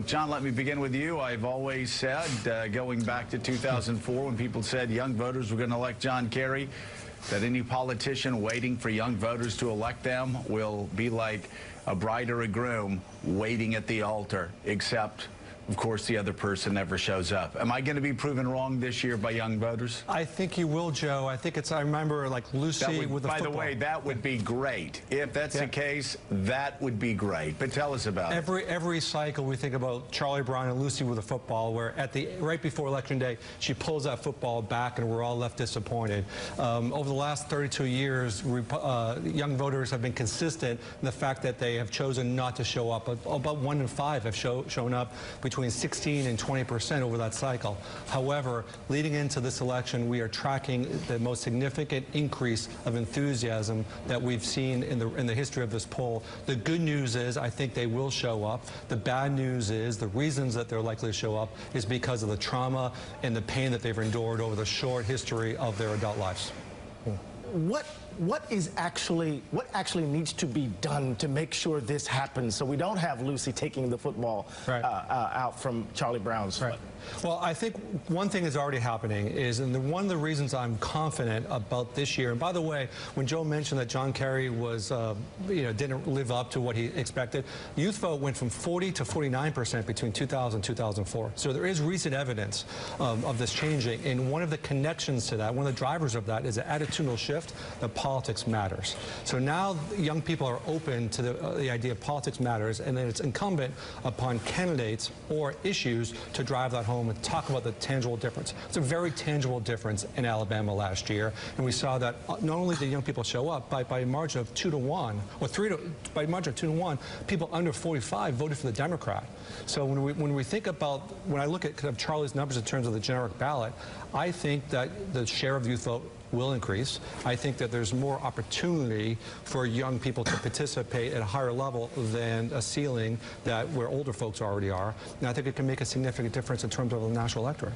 John, let me begin with you. I've always said, going back to 2004, when people said young voters were going to elect John Kerry, that any politician waiting for young voters to elect them will be like a bride or a groom waiting at the altar, except, of course, the other person never shows up. Am I going to be proven wrong this year by young voters? I think you will, Joe. I think I remember like Lucy with the football. By the way, that would be great. If that's the case, that would be great. But tell us about it. Every cycle we think about Charlie Brown and Lucy with the football, where right before Election Day, she pulls that football back and we're all left disappointed. Over the last 32 years, young voters have been consistent in the fact that they have chosen not to show up. About 1 in 5 have shown up between 16 and 20% over that cycle. However, leading into this election, we are tracking the most significant increase of enthusiasm that we've seen in the history of this poll. The good news is I think they will show up. The bad news is the reasons that they're likely to show up is because of the trauma and the pain that they've endured over the short history of their adult lives. What actually needs to be done to make sure this happens so we don't have Lucy taking the football out from Charlie Brown's foot? Well, I think one thing is already happening is, and one of the reasons I'm confident about this year, and by the way, when Joe mentioned that John Kerry was, didn't live up to what he expected, youth vote went from 40 to 49% between 2000 and 2004. So there is recent evidence of this changing, and one of the connections to that, one of the drivers of that is an attitudinal shift that politics matters. So now young people are open to the idea of politics matters, and then it's incumbent upon candidates or issues to drive that home and talk about the tangible difference. It's a very tangible difference in Alabama last year, and we saw that not only did young people show up, by a margin of 2 to 1, or by a margin of 2 to 1, people under 45 voted for the Democrat. So when we think about, when I look at kind of Charlie's numbers in terms of the generic ballot, I think that the share of youth vote will increase. I think that there's more opportunity for young people to participate at a higher level than a ceiling where older folks already are. And I think it can make a significant difference in terms of the national electorate.